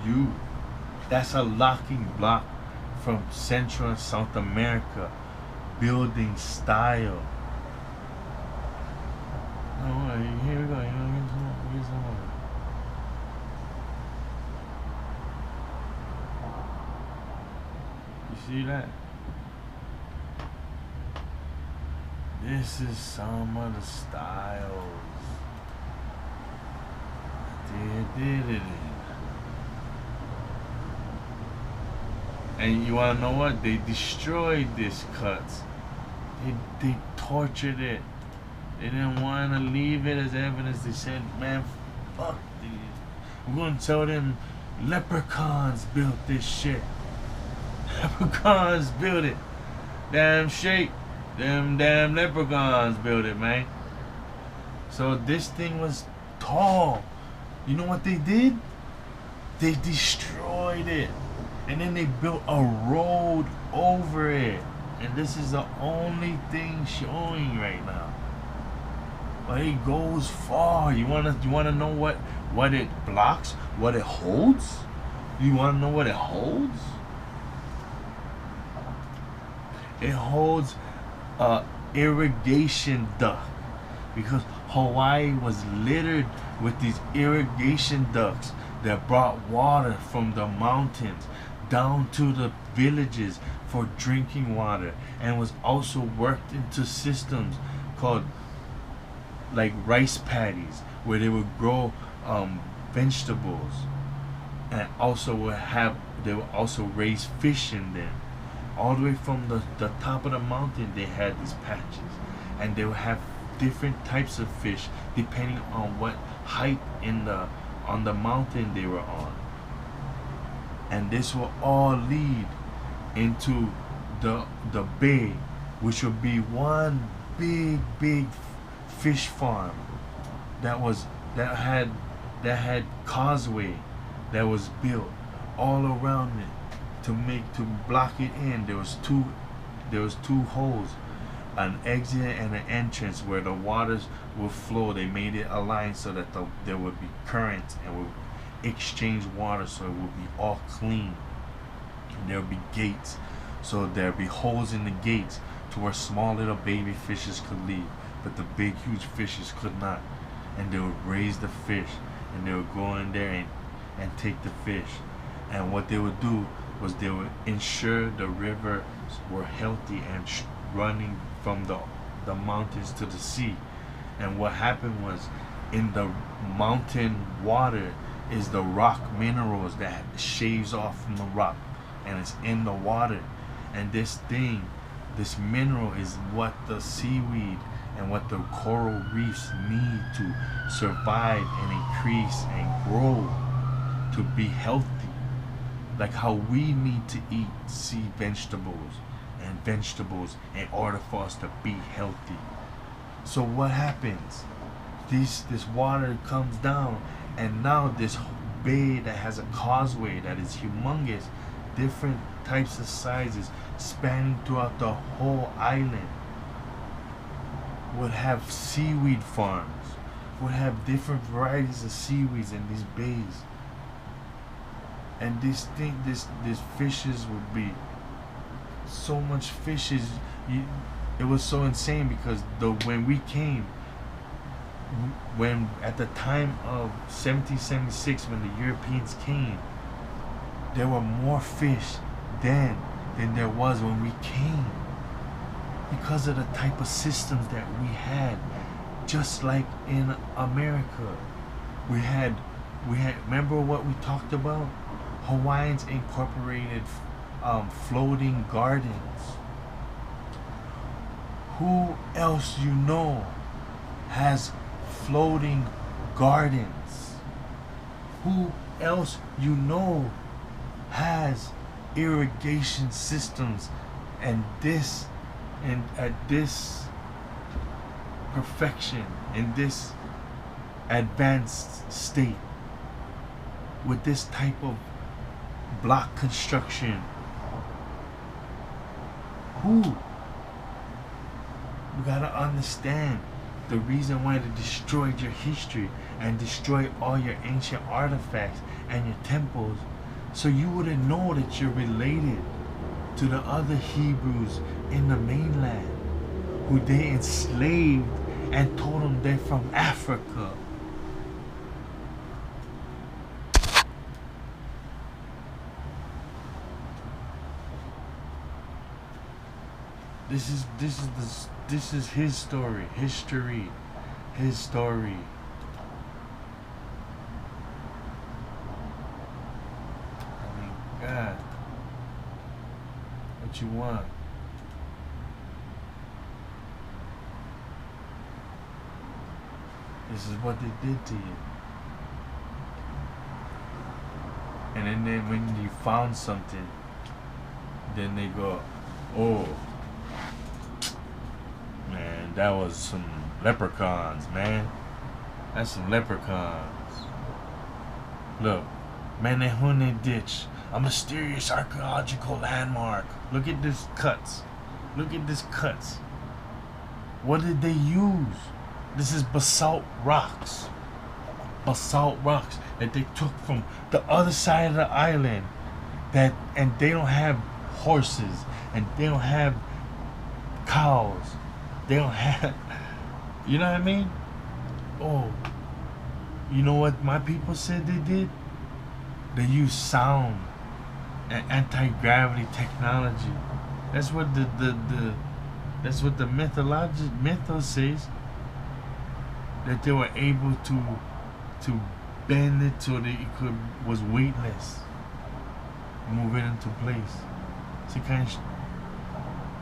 you. That's a locking block from Central and South America building style. Oh, here we go. Here's some more. You see that? This is some of the styles they did it in. And you wanna know what? They destroyed this cuts. They tortured it. They didn't want to leave it as evidence. They said, man, fuck these. We're going to tell them leprechauns built this shit. Leprechauns built it. Damn shake. Them damn leprechauns built it, man. So this thing was tall. You know what they did? They destroyed it. And then they built a road over it. And this is the only thing showing right now. But it goes far. You wanna know what it blocks, what it holds? You wanna know what it holds? It holds a irrigation duct, because Hawaii was littered with these irrigation ducts that brought water from the mountains down to the villages for drinking water, and was also worked into systems called like rice paddies, where they would grow vegetables, and they would also raise fish in them. All the way from the top of the mountain, they had these patches, and they would have different types of fish depending on what height on the mountain they were on. And this will all lead into the bay, which would be one big fish farm that had causeway that was built all around it to block it in. There was two holes, an exit and an entrance where the waters would flow. They made it aligned so that there would be currents and would exchange water, so it would be all clean. And there would be gates, so there'd be holes in the gates to where small little baby fishes could leave, but the big huge fishes could not. And they would raise the fish, and they would go in there and take the fish. And what they would do was they would ensure the rivers were healthy and running from the mountains to the sea. And what happened was, in the mountain water is the rock minerals that shaves off from the rock, and it's in the water. And this mineral is what the seaweed and what the coral reefs need to survive and increase and grow to be healthy. Like how we need to eat sea vegetables in order for us to be healthy. So what happens? This water comes down, and now this bay that has a causeway that is humongous, different types of sizes spanning throughout the whole island, would have seaweed farms, would have different varieties of seaweeds in these bays. And this fishes would be so much fishes. It was so insane because when we came, when at the time of 1776, when the Europeans came, there were more fish then than there was when we came, because of the type of systems that we had. Just like in America, we had remember what we talked about? Hawaiians incorporated floating gardens. Who else you know has floating gardens? Who else you know has irrigation systems and this perfection, in this advanced state, with this type of block construction? Who? You gotta understand the reason why they destroyed your history and destroyed all your ancient artifacts and your temples, so you wouldn't know that you're related to the other Hebrews in the mainland who they enslaved and told them they're from Africa. This is his story, his story. I mean, God, what you want? This is what they did to you. And then when you found something, then they go, oh, man, that was some leprechauns, man. That's some leprechauns. Look, Menehune Ditch, a mysterious archaeological landmark. Look at this cuts. Look at this cuts. What did they use? This is basalt rocks. Basalt rocks that they took from the other side of the island. And they don't have horses and they don't have cows. They don't have, you know what I mean? Oh, you know what my people said they did? They used sound and anti-gravity technology. That's what that's what the mythos says. That they were able to bend it so that it was weightless, move it into place. So kind of,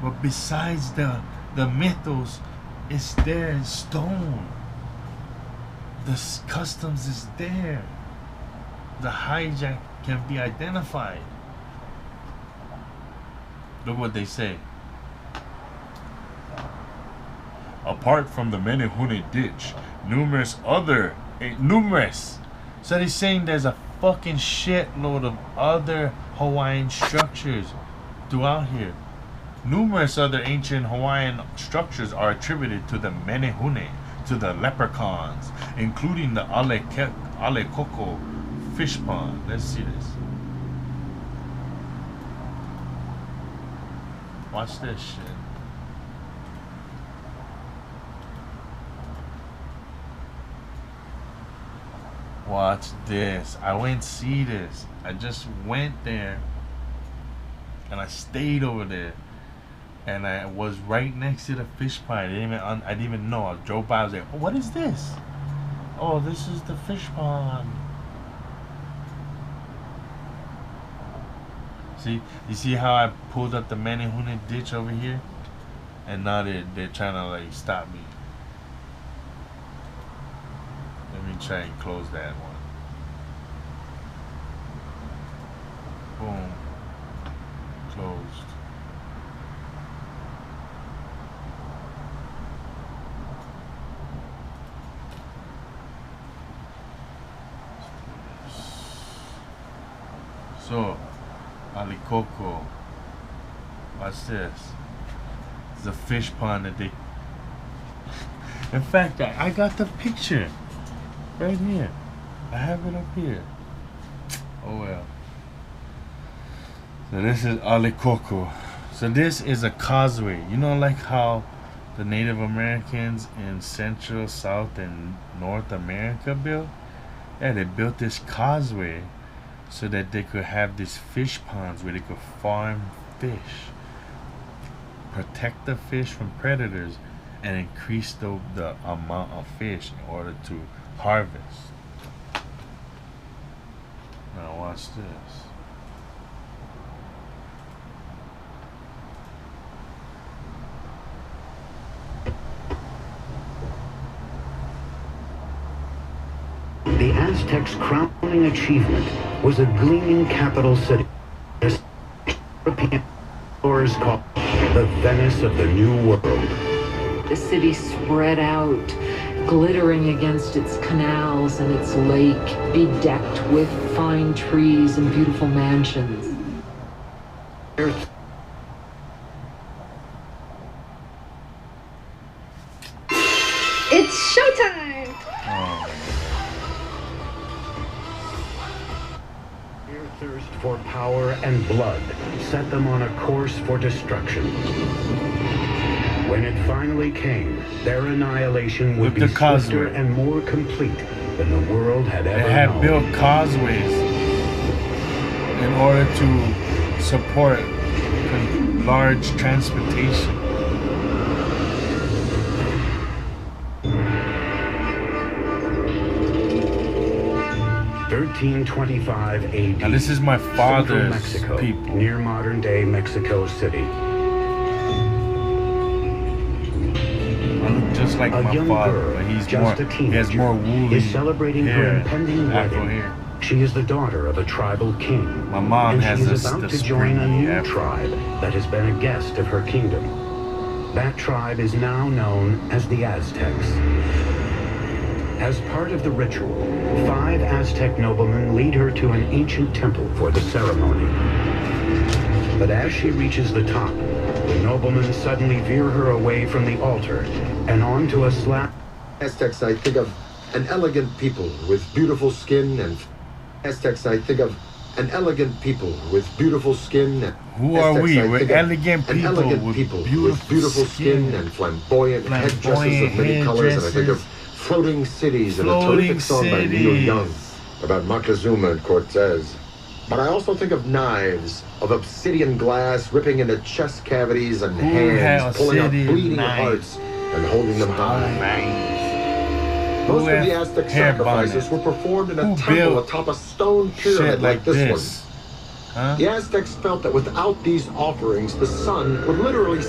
but besides the mythos, it's there in stone. The customs is there. The hijack can be identified. Look what they say. Apart from the Menehune Ditch, numerous. So they're saying there's a fucking shitload of other Hawaiian structures throughout here. Numerous other ancient Hawaiian structures are attributed to the Menehune, to the leprechauns, including the Alekoko fish pond. Let's see this. Watch this shit. Watch this. I went see this. I just went there and I stayed over there. And I was right next to the fish pond. I didn't even know. I drove by. I was like, oh, what is this? Oh, this is the fish pond. See, you see how I pulled up the Menehune Ditch over here? And now they're trying to like stop me. Let me try and close that one. Boom. Closed. So, Alikoko. Watch this. It's a fish pond that they... In fact, I got the picture. Right here. I have it up here. Oh well. So this is Alikoko. So this is a causeway. You know like how the Native Americans in Central, South, and North America built? Yeah, they built this causeway so that they could have these fish ponds where they could farm fish, protect the fish from predators, and increase the amount of fish in order to harvest. Now watch this. The Aztecs' crowning achievement was a gleaming capital city. European explorers called the Venice of the New World. The city spread out, glittering against its canals and its lake, bedecked with fine trees and beautiful mansions. It's thirst for power and blood set them on a course for destruction. When it finally came, their annihilation would be swifter and more complete than the world had ever known. They had built causeways in order to support large transportation. 1325 AD. Now this is my father's Mexico, people. near modern-day Mexico City. I look just like my father, but he's more. He has more woolly is celebrating her hair, impending Afro wedding. hair. She is the daughter of a tribal king. My mom and has she is the about to join a springy new Afro. tribe that has been a guest of her kingdom. That tribe is now known as the Aztecs. As part of the ritual, 5 Aztec noblemen lead her to an ancient temple for the ceremony. But as she reaches the top, the noblemen suddenly veer her away from the altar and onto a slab. Aztecs, I think of an elegant people with beautiful skin, and Aztecs, I think of an elegant people with beautiful skin. And Who are Aztecs, we? I We're think of elegant an people elegant with people beautiful skin and flamboyant headdresses of many colors, and I think of floating cities and a terrific song by Neil Young about Moctezuma and Cortez. But I also think of knives of obsidian glass ripping into chest cavities and hands pulling out bleeding hearts and holding them high. Most of the Aztec sacrifices were performed in a temple atop a stone pyramid like this one. The Aztecs felt that without these offerings, the sun would literally